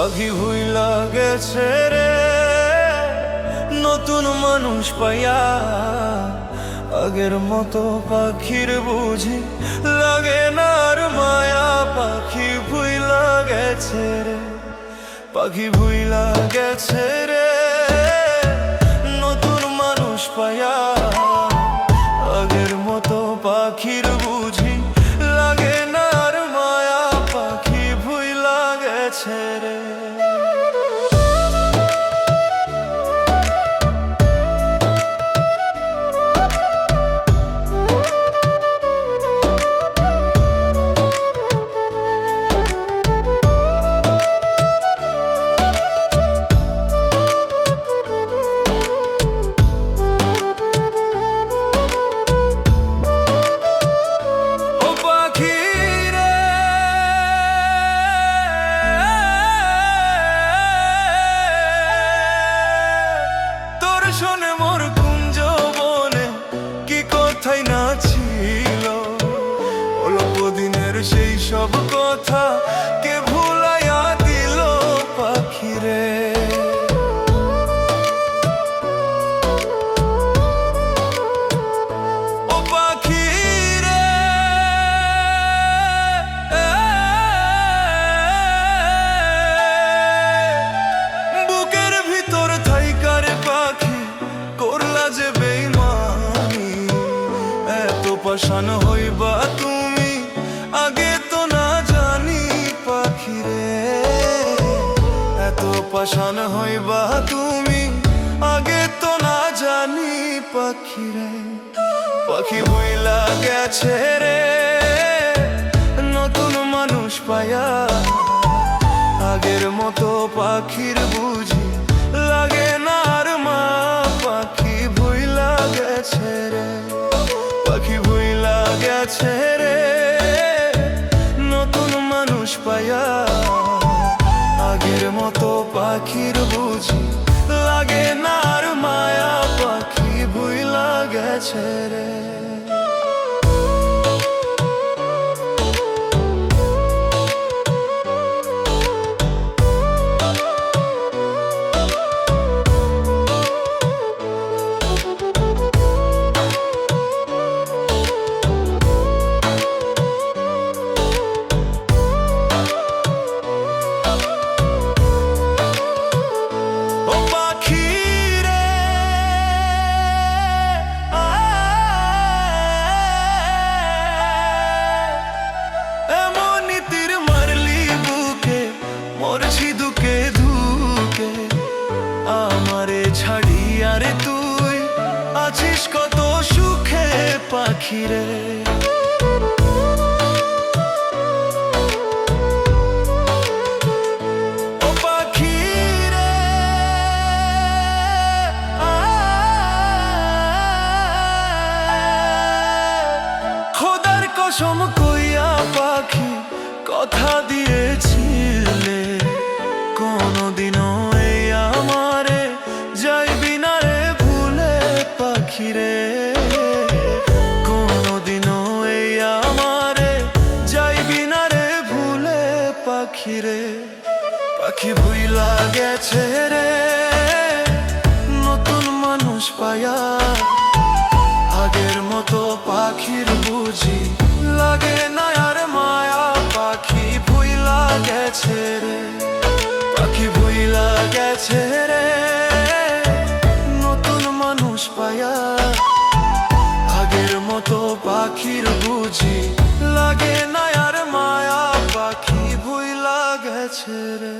পাখি ভুইলা গেছে রে নতুন মানুষ পাইয়া। আগের মতো পাখির বুঝি লাগে না আর মায়া। পাখি ভুইলা গেছে রে, পাখি ভুইলা গেছে রে নতুন মানুষ পাইয়া। আগের মতো পাখির বুঝি লাগে না আর মায়া। পাখি ভুইলা গেছে রে। শোনে মোর কুঞ্জ বনে কি কথাই না ছিল। অল্প দিনের সেই সব কথা কে ভুলাইয়া দিল পাখিরে। ও পাখিরে বুকের ভিতর থাইকার পাখি করলা যে বেইমানি। এত পাষাণ হইবা তুমি আগে তো না জানি পাখিরে। এত পাষাণ হইবা তুমি আগে তো না জানি পাখিরে। পাখি ভুইলা গেছে রে নতুন মানুষ পাইয়া। আগের মতো পাখির বুঝি লাগে না আর মা। পাখি ভুইলা গেছে রে, পাখি ভুইলা গেছে রে নতুন মানুষ পাইয়া। আগের মতো পাখির বুঝি লাগে না আর মায়া। পাখি ভুইলা গেছে রে। দুকে দুকে আমারে ছাড়িয়া রে তুই আছিস কত সুখে পাখিরে। ও পাখিরে খোদার কসম কইয়া পাখি কথা দিয়েছিলে কোনদিনও এই আমারে যাইবি না রে ভুলে পাখিরে। কোনদিনও এই আমারে যাইবি না রে ভুলে পাখিরে। পাখি ভুইলা গেছে রে নতুন মানুষ পাইয়া। আগের মতো পাখির বুঝি লাগে না আর মায়া। পাখি ভুইলা গেছে রে, পাখি ভুইলা গেছে রে নতুন মানুষ পাইয়া। আগের মতো পাখির বুঝি লাগে না আর মায়া। পাখি ভুইলা গেছে রে।